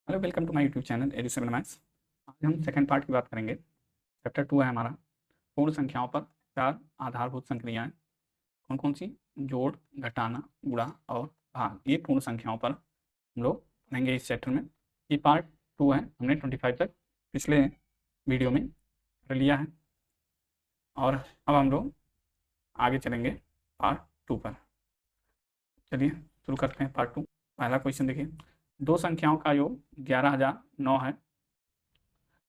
Hello, welcome to my YouTube channel एडू7 maths. आज हम सेकंड पार्ट की बात करेंगे। चैप्टर 2 है हमारा पूर्ण संख्याओं पर चार आधारभूत संक्रियाएं। कौन कौन सी? जोड़, घटाना, गुणा और भाग। ये पूर्ण संख्याओं पर हम लोग पढ़ेंगे इस चैप्टर में। ये पार्ट 2 है। हमने 25 तक पिछले वीडियो में कर लिया है और अब हम लोग आगे चलेंगे पार्ट 2 पर। चलिए शुरू करते हैं पार्ट 2। पहला क्वेश्चन देखिए, दो संख्याओं का योग 11,009 है।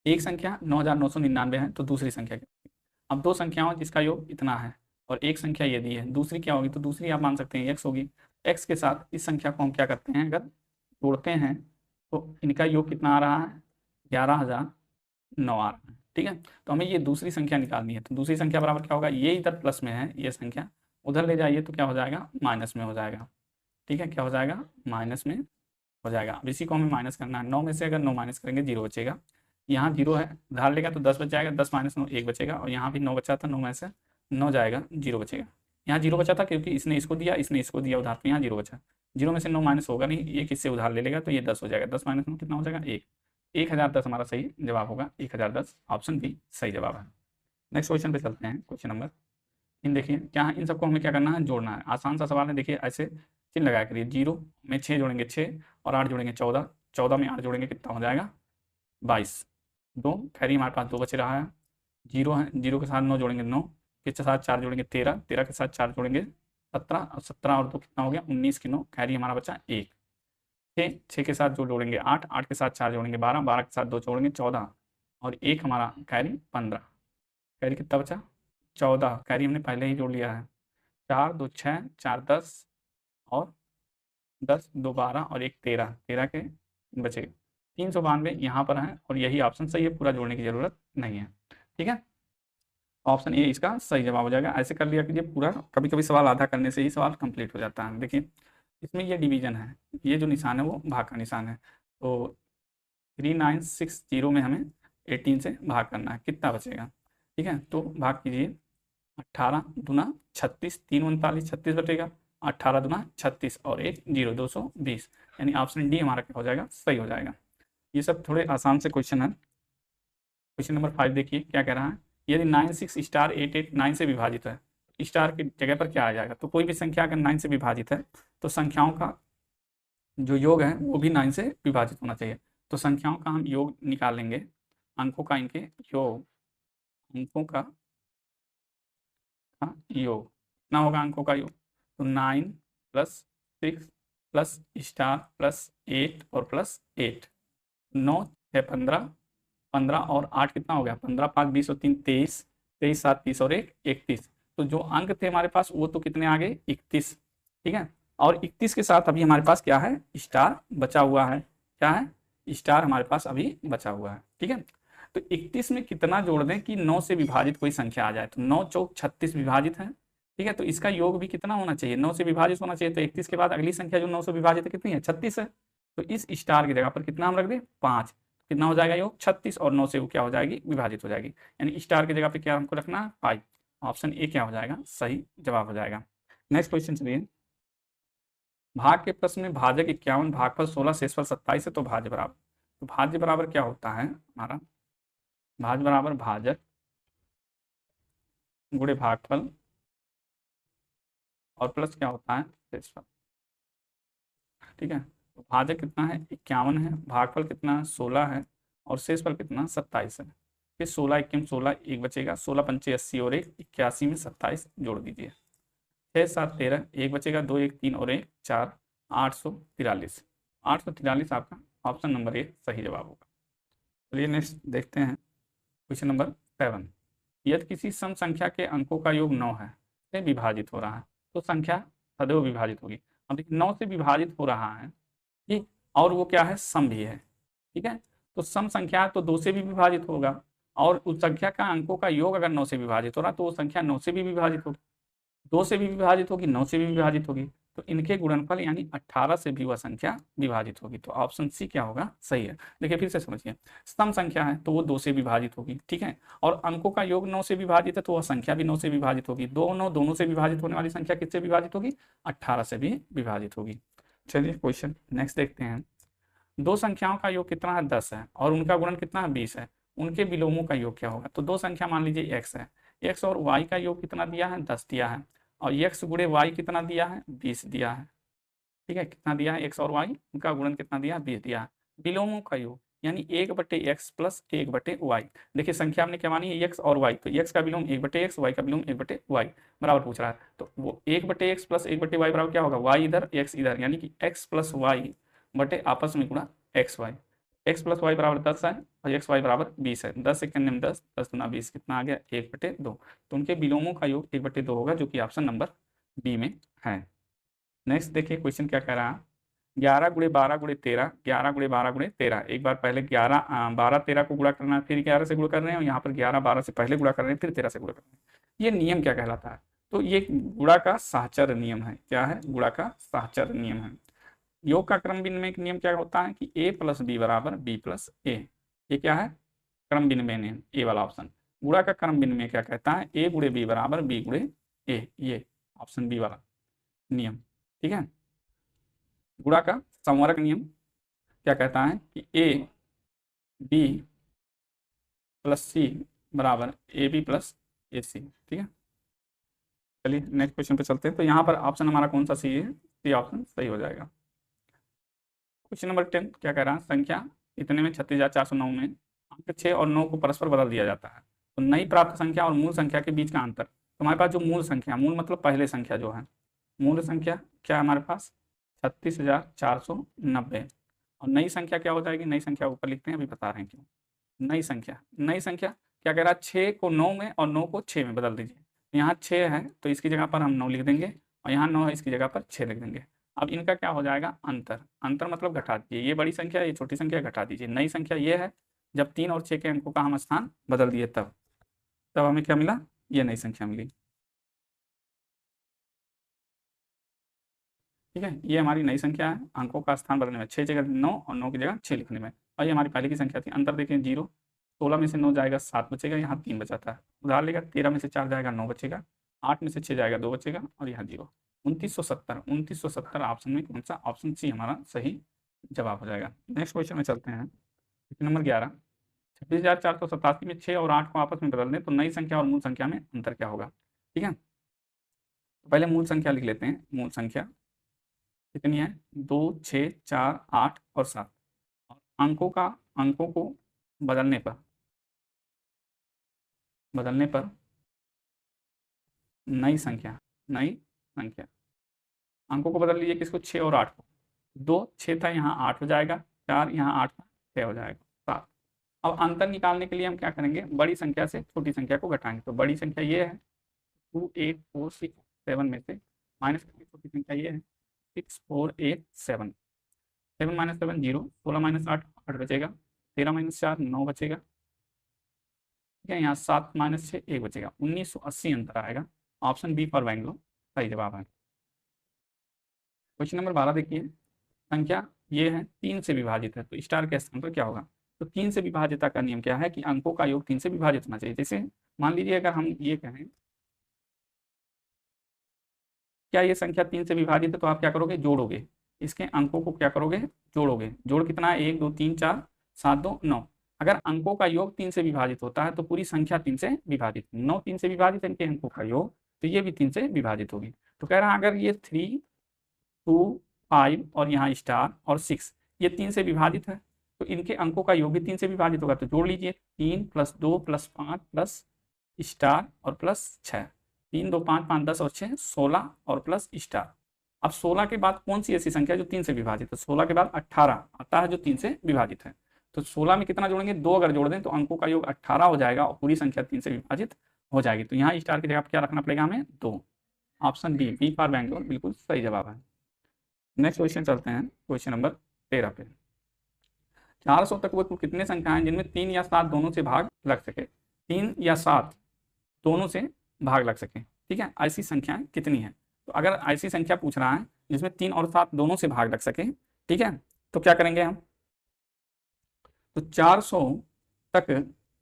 एक संख्या 9,999 है तो दूसरी संख्या क्या होगी? अब दो संख्याओं जिसका योग इतना है और एक संख्या ये दी है, दूसरी क्या होगी? तो दूसरी आप मान सकते हैं x होगी। x के साथ इस संख्या को हम क्या करते हैं, अगर जोड़ते हैं तो इनका योग कितना आ रहा है? 11,009 आ रहा है। ठीक है, तो हमें ये दूसरी संख्या निकालनी है। तो दूसरी संख्या बराबर क्या होगा? ये इधर प्लस में है, ये संख्या उधर ले जाइए तो क्या हो जाएगा? माइनस में हो जाएगा। ठीक है, क्या हो जाएगा? माइनस में हो जाएगा। अब इसी को हमें माइनस करना है। 9 में से अगर 9 माइनस करेंगे 0 बचेगा। यहाँ 0 है, उधार लेगा तो 10 बच जाएगा। 10 माइनस 9 1 बचेगा। और यहाँ भी 9 बचा था, 9 में से 9 जाएगा, 0 बचेगा। यहाँ 0 बचा था क्योंकि इसने इसको दिया, इसने इसको दिया उधार, तो यहाँ 0 बचा। 0 में से 9 माइनस होगा नहीं, ये किससे उधार ले लेगा तो ये 10 हो जाएगा। 10 माइनस 9 कितना हो जाएगा? 1। 1010 हमारा सही जवाब होगा। 1010 ऑप्शन बी सही जवाब है। नेक्स्ट क्वेश्चन पे चलते हैं। क्वेश्चन नंबर इन देखिए, क्या है? इन सबको हमें क्या करना है? जोड़ना है। आसान सा सवाल है। देखिए ऐसे चिन्ह लगाया करिए। 0 में 6 जोड़ेंगे 6 और 8 जोड़ेंगे 14। 14 में 8 जोड़ेंगे कितना हो जाएगा? 22। 2 खैरी हमारे पास 2 बच रहा है। 0 है, 0 के साथ 9 जोड़ेंगे 9, के साथ 4 जोड़ेंगे 13, 13 के साथ 4 जोड़ेंगे 17 और 17 और 2 कितना हो गया? 19 की 9 खैरी हमारा बचा 1। 6 के साथ जो जोड़ेंगे 8, 8 के साथ 4 जोड़ेंगे 12, 12 के साथ 2 जोड़ेंगे 14 और 1 हमारा खैरी 15। खैरी कितना बचा? 14। खैरी हमने पहले ही जोड़ लिया है। 4 2 6 4 10 और 10 2 12 और 1 13, 13 के बचेगा 392 यहाँ पर है और यही ऑप्शन सही है। पूरा जोड़ने की जरूरत नहीं है। ठीक है, ऑप्शन ए इसका सही जवाब हो जाएगा। ऐसे कर लिया कीजिए पूरा। कभी कभी सवाल आधा करने से ही सवाल कंप्लीट हो जाता है। देखिए इसमें ये डिवीजन है, ये जो निशान है वो भाग का निशान है। तो 3960 में हमें 18 से भाग करना है, कितना बचेगा? ठीक है, तो भाग कीजिए। 18 दूना 36, 3 39 36 बचेगा। 18 दूना 36 और 1 0 220, यानी ऑप्शन डी हमारा क्या हो जाएगा? सही हो जाएगा। ये सब थोड़े आसान से क्वेश्चन है। क्वेश्चन नंबर 5 देखिए क्या कह रहा है। यदि 96 स्टार 88 9 से विभाजित है, स्टार की जगह पर क्या आ जाएगा? तो कोई भी संख्या अगर 9 से विभाजित है तो संख्याओं का जो योग है वो भी 9 से विभाजित होना चाहिए। तो संख्याओं का हम योग निकाल लेंगे, अंकों का इनके योग, अंकों का योग कितना होगा? अंकों का योग तो 9 + 6 प्लस स्टार प्लस 8 और प्लस 8, 9 6 15, 15 और 8 कितना हो गया? 15 5 20 और 3 23, 23 7 30 और 1 31। तो जो अंक थे हमारे पास वो तो कितने आ गए? 31। ठीक है, और 31 के साथ अभी हमारे पास क्या है? स्टार बचा हुआ है। क्या है? स्टार हमारे पास अभी बचा हुआ है। ठीक है, तो 31 में कितना जोड़ दें कि 9 से विभाजित कोई संख्या आ जाए? तो 9 चौक 36 विभाजित है। ठीक है, तो इसका योग भी कितना होना चाहिए? 9 से विभाजित होना चाहिए। तो 31 के बाद अगली संख्या जो 9 से विभाजित है कितनी है? 36 है। तो इस स्टार की जगह पर कितना हम रख दें? 5। कितना हो जाएगा योग? 36 और 9 से वो क्या हो जाएगी? विभाजित हो जाएगी। यानी स्टार की जगह पे क्या हमको रखना है? 5। ऑप्शन ए क्या हो जाएगा? सही जवाब हो जाएगा। नेक्स्ट क्वेश्चन चलिए। भाग के प्रश्न में भाजक 51, भागफल 16, शेषफल 27 है तो भाज्य बराबर। तो भाज्य बराबर क्या होता है हमारा? भाज्य बराबर भाजक गुणे भागफल और प्लस क्या होता है? शेषफल। ठीक है, तो भाजक कितना है? 51 है, भागफल कितना है? 16 है और शेषफल कितना? 27 है। फिर 16 21 16, 1 बचेगा। 16 पंचे 80 और 1 81 में 27 जोड़ दीजिए। 6 7 13, 1 बचेगा। 2 1 3 और 1 4, 843। 843 आपका ऑप्शन नंबर ए सही जवाब होगा। चलिए नेक्स्ट देखते हैं क्वेश्चन नंबर 7। यदि किसी सम संख्या के अंकों का योग 9 है से विभाजित हो रहा है तो संख्या सदैव विभाजित होगी। अब देखिए 9 से विभाजित हो रहा है, ठीक, और वो क्या है? सम भी है। ठीक है, तो सम संख्या तो 2 से भी विभाजित होगा और उस संख्या का अंकों का योग अगर 9 से विभाजित हो रहा तो वो संख्या 9 से भी विभाजित होगी, 2 से भी विभाजित होगी, 9 से भी विभाजित होगी। तो इनके गुणनफल यानी 18 से भी वह संख्या विभाजित होगी। तो ऑप्शन सी क्या होगा? सही है। देखिए फिर से समझिए, सम संख्या है तो वो 2 से विभाजित होगी। ठीक है, और अंकों का योग 9 से विभाजित है तो वह संख्या भी 9 से विभाजित होगी। 2 9 दोनों से विभाजित होने वाली संख्या किससे विभाजित होगी? 18 से भी विभाजित होगी। चलिए क्वेश्चन नेक्स्ट देखते हैं। दो संख्याओं का योग कितना है 10 है और उनका गुणन कितना है 20 है, उनके विलोमों का योग क्या होगा। तो दो संख्या मान लीजिए x है, x और y का योग कितना दिया है 10 दिया है, और x गुणे y कितना दिया है 20 दिया है। ठीक है, कितना दिया है x और y, उनका गुणन कितना दिया है 20 दिया है। विलोमों का योग यानी 1/x प्लस 1/y। देखिए संख्या हमने क्या मानी है x और y, तो x का विलोम 1/x, y का विलोम 1/y बराबर पूछ रहा है। तो वो 1/x प्लस 1/y बराबर क्या होगा, y इधर x इधर, यानी कि x प्लस वाई बटे आपस में गुणा X Y. X plus Y बराबर 10 है और एक्स वाई बराबर 20 है। 10 सेकंड में 10, 10 गुना 20 कितना आ गया 1/2। तो उनके विलोमों का योग 1/2 होगा, जो कि ऑप्शन नंबर बी में है। नेक्स्ट देखिए क्वेश्चन क्या कह रहा है, 11 गुणे 12 गुणे 13, 11 गुणे 12 गुणे 13। एक बार पहले 12 13 को गुणा करना है, फिर 11 से गुणा कर रहे हैं, और यहाँ पर 11 12 से पहले गुणा कर रहे हैं, फिर 13 से गुणा कर रहे हैं। ये नियम क्या कहलाता है, तो ये गुणा का साहचर्य नियम है। क्या है, गुणा का साहचर्य नियम है। योग का क्रम विनिमय नियम क्या होता है कि a प्लस बी बराबर बी प्लस ए। ये क्या है, क्रम विनिमय नियम, ए वाला ऑप्शन। गुणा का क्रम विनिमय क्या कहता है, a गुणे बी बराबर बी गुणे ए, ये ऑप्शन बी वाला नियम। ठीक है, गुणा का संवर्ग नियम क्या कहता है कि a b प्लस सी बराबर ए बी प्लस ए सी। ठीक है, चलिए नेक्स्ट क्वेश्चन पे चलते हैं। तो यहाँ पर ऑप्शन हमारा कौन सा सी है, सी ऑप्शन सही हो जाएगा। क्वेश्चन नंबर 10 क्या कह रहा है, संख्या इतने में 36,409 में अंक 6 और 9 को परस्पर बदल दिया जाता है, तो नई प्राप्त संख्या और मूल संख्या के बीच का अंतर। तो हमारे पास जो मूल संख्या, मूल मतलब पहले संख्या जो है, मूल संख्या क्या है हमारे पास 36,490, और नई संख्या क्या हो जाएगी, नई संख्या ऊपर लिखते हैं, अभी बता रहे हैं क्यों। नई संख्या, नई संख्या क्या कह रहा है, 6 को 9 में और 9 को 6 में बदल दीजिए। यहाँ 6 है तो इसकी जगह पर हम 9 लिख देंगे, और यहाँ 9 है इसकी जगह पर 6 लिख देंगे। अब इनका क्या हो जाएगा, अंतर। अंतर मतलब घटा दीजिए, ये बड़ी संख्या ये छोटी संख्या घटा दीजिए। नई संख्या ये है, जब 3 और 6 के अंकों का हम स्थान बदल दिए तब हमें क्या मिला, ये नई संख्या मिली। ठीक है, ये हमारी नई संख्या है, अंकों का स्थान बदलने में 6 जगह 9 और 9 की जगह 6 लिखने में। और ये हमारी पहले की संख्या थी, अंतर देखें 0। 16 में से 9 जाएगा 7 बचेगा, यहाँ 3 बचाता है। उधार लेगा, 13 में से 4 जाएगा 9 बचेगा, 8 में से 6 जाएगा 2 बचेगा, और यहाँ 0। 2970, 2970 ऑप्शन में कौन सा, ऑप्शन सी हमारा सही जवाब हो जाएगा। नेक्स्ट क्वेश्चन में चलते हैं। क्वेश्चन नंबर 11, 26,487 में 6 और 8 को आपस में बदल दें तो नई संख्या और मूल संख्या में अंतर क्या होगा। ठीक है, तो पहले मूल संख्या लिख लेते हैं। मूल संख्या कितनी है, 2 6 4 8 और 7। और अंकों को बदलने पर नई संख्या अंकों को बदल लीजिए, किसको, 6 और 8 को। 2 6 था, यहाँ 8 हो जाएगा, 4 यहाँ 8 था, 6 हो जाएगा 7। अब अंतर निकालने के लिए हम क्या करेंगे, बड़ी संख्या से छोटी संख्या को घटाएंगे। तो बड़ी संख्या ये है 2 8 4 6 7 में से माइनस करके छोटी संख्या ये है 6 4 8 7। 7 माइनस 7 0, 16 माइनस 8 8 बचेगा, 13 माइनस 4 9 बचेगा। ठीक है, यहाँ 7 माइनस 6 1 बचेगा, 1980 अंतर आएगा। ऑप्शन बी फॉर बैंगलोर सही जवाब है। क्वेश्चन नंबर 12 देखिए, संख्या ये है 3 से विभाजित है, तो स्टार के स्थान पर क्या होगा। तो 3 से विभाजिता का नियम क्या है कि अंकों का योग 3 से विभाजित होना चाहिए। जैसे मान लीजिए अगर हम ये कहें क्या ये संख्या 3 से विभाजित है, तो आप क्या करोगे, जोड़ोगे, इसके अंकों को क्या करोगे, जोड़ोगे। जोड़ कितना है, 1 2 3 4 7 2 9। अगर अंकों का योग 3 से विभाजित होता है तो पूरी संख्या 3 से विभाजित, 9 3 से विभाजित है इनके अंकों का योग, तो ये भी 3 से विभाजित होगी। तो कह रहा है अगर ये 3 2 5 और यहाँ स्टार और 6 ये 3 से विभाजित है, तो इनके अंकों का योग भी 3 से विभाजित होगा। तो जोड़ लीजिए, 3 + 2 + 5 प्लस स्टार और प्लस 6। 3 2 5 5 10 और 6 16 और प्लस स्टार। अब 16 के बाद कौन सी ऐसी संख्या जो 3 से विभाजित है, 16 के बाद 18 आता है जो 3 से विभाजित है। तो 16 में कितना जोड़ेंगे, 2 अगर जोड़ दें तो अंकों का योग 18 हो जाएगा और पूरी संख्या 3 से विभाजित हो जाएगी। तो यहाँ स्टार की जगह क्या रखना पड़ेगा हमें, 2। ऑप्शन बी फॉर बैंगलोर बिल्कुल सही जवाब है। नेक्स्ट क्वेश्चन चलते हैं, क्वेश्चन नंबर 13 पे। 400 तक वो कितने संख्याएं जिनमें 3 या 7 दोनों से भाग लग सके, 3 या 7 दोनों से भाग लग सके। ठीक है, ऐसी संख्याएं कितनी है। तो अगर ऐसी संख्या पूछ रहा है जिसमें 3 और 7 दोनों से भाग लग सके, ठीक है, तो क्या करेंगे हम, तो 400 तक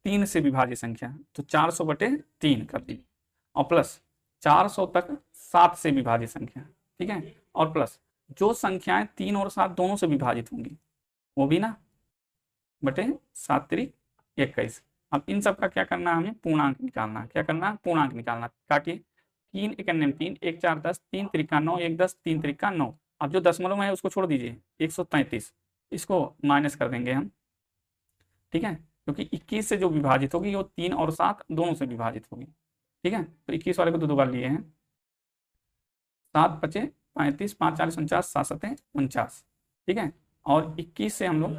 3 से विभाजित संख्या, तो 400/3 कर दीजिए, और प्लस 400 तक 7 से विभाजित संख्या। ठीक है, और प्लस जो संख्याएं 3 और 7 दोनों से विभाजित होंगी वो भी ना बटे 7 त्रिक 21। अब इन सब का क्या करना है, हमें पूर्णांक निकालना। क्या करना है, पूर्णांक निकालना। काटिए, 3 × 3 1 4 10, 3 त्रिका 9, 1 10, 3 त्रिका 9। अब जो दशमलव में है उसको छोड़ दीजिए, 133, इसको माइनस कर देंगे हम, ठीक है, क्योंकि 21 से जो विभाजित होगी वो 3 और 7 दोनों से विभाजित होगी, ठीक है। तो 21 वाले को दो बार लिए हैं, 7 × 5 = 35, 5 × 4 = 49, 7 × 7 = 49, ठीक है। और 21 से हम लोग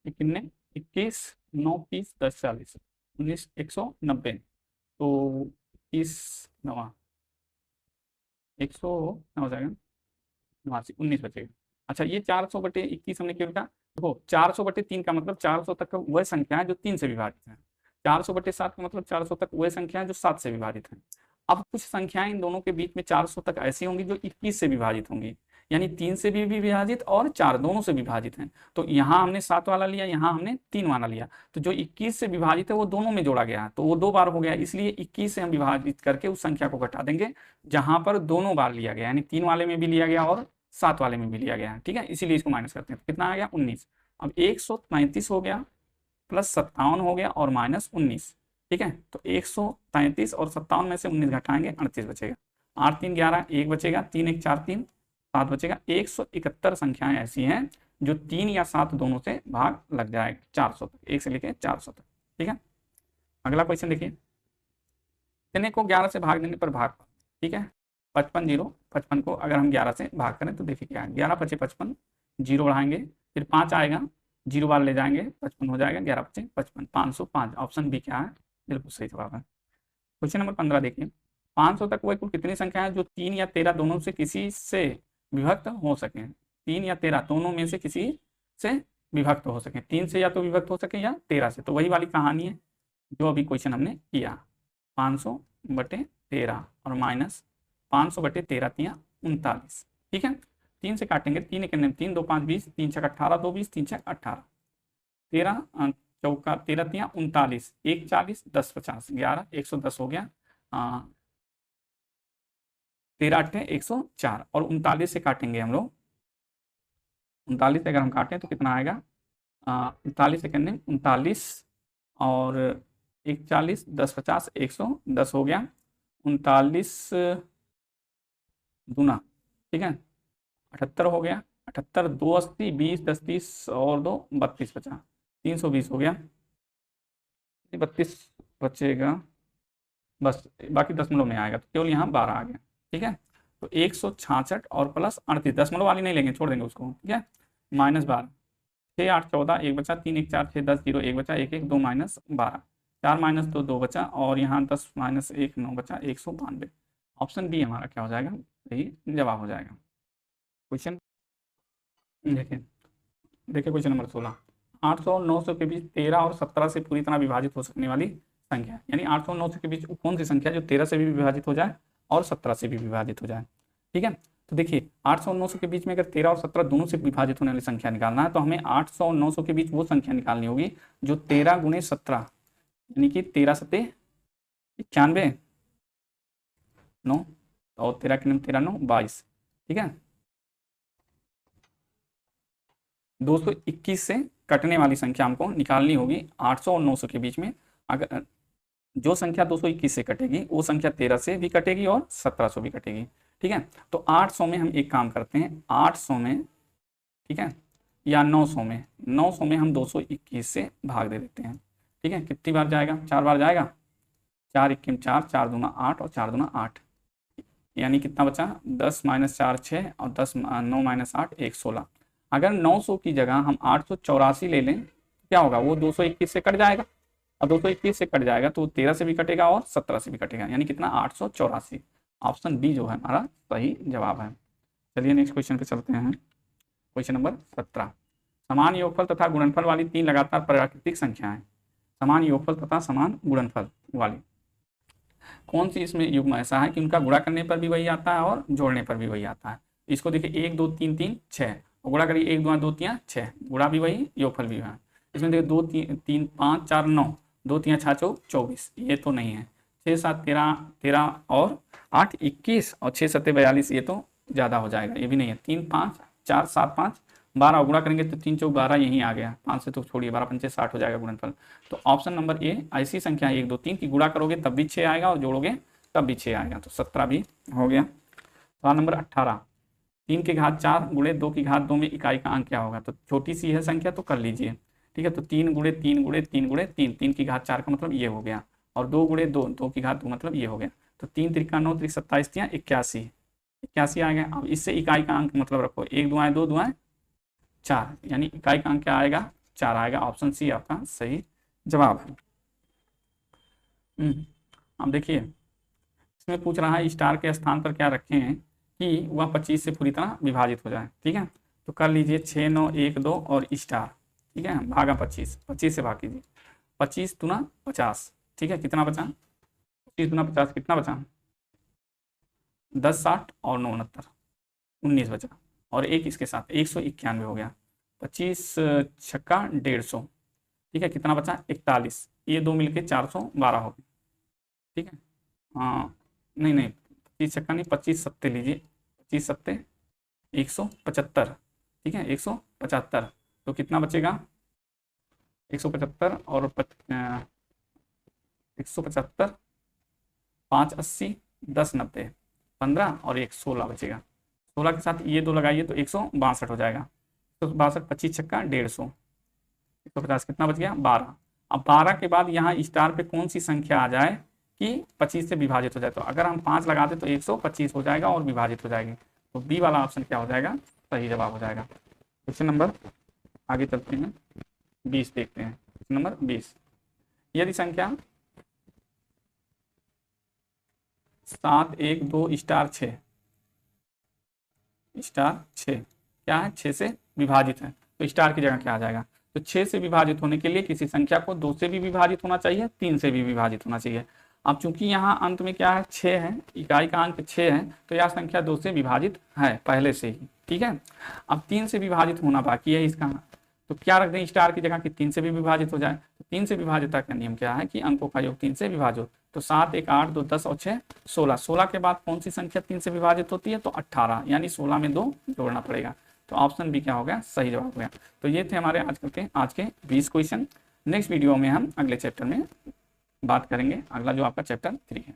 कितने, 21 9 30 10 40 19 190, तो 21 9 100 हो जाएगा, 19 बचेगा। अच्छा, ये 400/21 हमने क्यों लिखा, देखो 400/3 का मतलब 400 तक वह संख्या है जो 3 से विभाजित है, 400/7 का मतलब 400 तक वह संख्या है जो 7 से विभाजित है। अब कुछ संख्याएं इन दोनों के बीच में 400 तक ऐसी होंगी जो 21 से विभाजित होंगी, यानी 3 से भी विभाजित और 4 दोनों से विभाजित हैं। तो यहाँ हमने 7 वाला लिया, यहाँ हमने 3 वाला लिया, तो जो 21 से विभाजित है वो दोनों में जोड़ा गया है, तो वो 2 बार हो गया, इसलिए 21 से हम विभाजित करके उस संख्या को घटा देंगे जहां पर दोनों बार लिया गया, यानी 3 वाले में भी लिया गया और 7 वाले में भी लिया गया, ठीक है, इसीलिए इसको माइनस करते हैं। तो कितना आ गया, 19। अब 133 हो गया, प्लस 57 हो गया और माइनस 19, ठीक है। तो 133 और 57 में से 19 घटाएंगे, 38 बचेगा। 8 3 11, 1 बचेगा, 3 1 4 3 7 बचेगा। 171 संख्याएं ऐसी हैं जो 3 या 7 दोनों से भाग लग जाएगा, 400 तक, 1 से लेके 400 तक, ठीक है। अगला क्वेश्चन देखिए, कितने को 11 से भाग देने पर भाग, ठीक है, 55 0, 55 को अगर हम 11 से भाग करें तो देखिए क्या है, 11 × 5 = 55, 0 बढ़ाएंगे, फिर 5 आएगा, 0 बार ले जाएंगे, 55 हो जाएगा, 11 × 5 = 55, 505। ऑप्शन बी क्या है, बिल्कुल सही जवाब है। क्वेश्चन नंबर 15 देखिए, 500 तक वह कुल कितनी संख्या है जो 3 या 13 दोनों से किसी से विभक्त हो सके, 3 या 13 दोनों में से किसी से विभक्त हो सके, 3 से या तो विभक्त हो सके या 13 से, तो वही वाली कहानी है जो अभी क्वेश्चन हमने किया, 500/13 और माइनस 500/13 × 39, ठीक है। 3 से काटेंगे, 3 × 3 2 5 20, 3 × 18 2 20, 3 × 18 13 चौका 13 × 39, 1 40 10 50, 11 110 हो गया, 13 8 104 और 39 से काटेंगे हम लोग, 39 से अगर हम काटें तो कितना आएगा, 39 सेकेंड में 39 और 1 40 10 50 110 हो गया, 39 दूना, ठीक है, 78 हो गया, 78 2 80 20 10 30 और 2 32 बचा, 320 हो गया, 32 बचेगा बस, बाकी दशमलव नहीं आएगा, तो केवल यहाँ 12 आ गया, ठीक है। तो 166 और प्लस 38, दशमलव वाली नहीं लेंगे, छोड़ देंगे उसको, ठीक है, -12, 6 8 14, 1 बचा, 3 1 4 6 10 0 1 बचा, 1 1 2 -12, 4 -2 2 बचा और यहाँ 10 -1 9 बचा, 192। ऑप्शन बी हमारा क्या हो जाएगा, सही जवाब हो जाएगा। क्वेश्चन देखिए, क्वेश्चन नंबर 16, 800 और 900 के बीच 13 और 17 से पूरी तरह विभाजित हो सकने वाली संख्या, यानी 800 और 900 के बीच कौन सी संख्या जो 13 से भी विभाजित हो जाए और 17 से भी विभाजित हो जाए, ठीक है। तो देखिए 800 और 900 के बीच में अगर 13 और 17 दोनों से विभाजित होने वाली संख्या निकालना है तो हमें 800 और 900 के बीच वो संख्या निकालनी होगी जो 13 × 17, यानी कि 13 × 7 = 91, 9 और 13 × 13 9 22, ठीक है। 221 से कटने वाली संख्या हमको निकालनी होगी 800 और 900 के बीच में। अगर जो संख्या 221 से कटेगी वो संख्या 13 से भी कटेगी और 17 से भी कटेगी, ठीक है। तो 800 में हम एक काम करते हैं, 800 में, ठीक है, या 900 में, 900 में हम 221 से भाग दे देते हैं, ठीक है। कितनी बार जाएगा, 4 बार जाएगा, 4 × 1 4, 4 दूना 8 और 4 दूना 8, यानी कितना बचा, 10 - 4 6 और 10 9 - 8 116। अगर 900 की जगह हम 884 ले लें क्या होगा, वो 221 से कट जाएगा और 221 से कट जाएगा तो 13 से भी कटेगा और 17 से भी कटेगा, यानी कितना, 884। ऑप्शन बी जो है हमारा सही जवाब है। चलिए नेक्स्ट क्वेश्चन पे चलते हैं। क्वेश्चन नंबर 17, समान योगफल तथा गुणनफल वाली 3 लगातार प्राकृतिक संख्याएं, समान योगफल तथा समान गुणनफल वाली कौन सी इसमें युग्म ऐसा है कि उनका गुणा करने पर भी वही आता है और जोड़ने पर भी वही आता है। इसको देखिए 1 2 3 3 6, गुणा करिए 1 2 2 3 6, गुणा भी वही योगफल भी वही। इसमें देखिए 2 3 5 4 9, 2 3 6 24, ये तो नहीं है। 6 7 13 13 और 8 21 और 6 7 42, ये तो ज़्यादा हो जाएगा, ये भी नहीं है। 3 5 4 7 5 12 गुणा करेंगे तो 3 चौक 12 यहीं आ गया, 5 से तो छोड़िए, 12 पंचे 60 हो जाएगा गुणनफल। तो ऑप्शन नंबर ए ऐसी संख्या 1 2 3 की गुणा करोगे तब भी 6 आएगा और जोड़ोगे तब भी 6 आएगा। तो 17 भी हो गया। सवाल नंबर 18, 3 की घात 4 गुणे 2 की घात 2 में इकाई का अंक क्या होगा? तो छोटी सी है संख्या तो कर लीजिए, ठीक है। तो 3 गुणे 3 गुणे 3 गुणे 3, 3 की घात 4 का मतलब ये हो गया, और 2 गुणे 2, 2 की घात 2 मतलब ये हो गया। तो 3 त्रिका 9 त्रिक 27 तियाँ 81, 81 आ गया। अब इससे इकाई का अंक मतलब रखो, 1 दुआएं 2 दुआएं 4, यानी इकाई का अंक क्या आएगा? 4 आएगा। ऑप्शन सी आपका सही जवाब है। अब देखिए इसमें पूछ रहा है स्टार के स्थान पर क्या रखे हैं कि वह 25 से पूरी तरह विभाजित हो जाए, ठीक है। तो कर लीजिए 6 9 1 2 और स्टार, ठीक है, भागा 25, 25 से भाग कीजिए, 25 दूना 50, ठीक है। कितना बचा? 25 दूना 50 कितना बचा? 10 60 और 9 69, 19 बचा, और एक इसके साथ 191 हो गया। 25 छक्का 150, ठीक है। कितना बचा? 41, ये दो मिलके 412 हो गए, ठीक है। हाँ नहीं नहीं, 25 छक्का नहीं, 25 सत्ते लीजिए, 25 सत्ते 175, ठीक है, 175। तो कितना बचेगा? 175 और 175, 5 80, 10 90, 15 और 1 16 बचेगा। 16 के साथ ये दो लगाइए तो 162 हो जाएगा। 162, 25 छक्का 150, 150 कितना बच गया? 12। अब 12 के बाद यहाँ स्टार पे कौन सी संख्या आ जाए कि 25 से विभाजित हो जाए? तो अगर हम 5 लगाते तो 125 हो जाएगा और विभाजित हो जाएगी। तो बी वाला ऑप्शन क्या हो जाएगा? सही जवाब हो जाएगा। क्वेश्चन नंबर आगे चलते हैं, 20 देखते हैं। क्वेश्चन नंबर 20, यदि संख्या 7 1 2 स्टार 6 स्टार 6 क्या है? 6 से विभाजित है, तो स्टार की जगह क्या आ जाएगा? तो 6 से विभाजित होने के लिए किसी संख्या को 2 से भी विभाजित होना चाहिए, 3 से भी विभाजित होना चाहिए। अब चूंकि यहाँ अंत में क्या है? 6 है, इकाई का अंक 6 है, तो यह संख्या 2 से विभाजित है पहले से ही, ठीक है। अब 3 से विभाजित होना बाकी है इसका, तो क्या रख दें स्टार की जगह कि 3 से भी विभाजित हो जाए। तो 3 से विभाजितता का नियम क्या है कि अंकों का योग 3 से विभाजित। तो 7 1 8 2 10 और 6 16, 16 के बाद कौन सी संख्या 3 से विभाजित होती है? तो 18, यानी 16 में 2 जोड़ना पड़ेगा। तो ऑप्शन बी क्या हो गया? सही जवाब हो गया। तो ये थे हमारे आज के 20 क्वेश्चन। नेक्स्ट वीडियो में हम अगले चैप्टर में बात करेंगे, अगला जो आपका चैप्टर 3 है।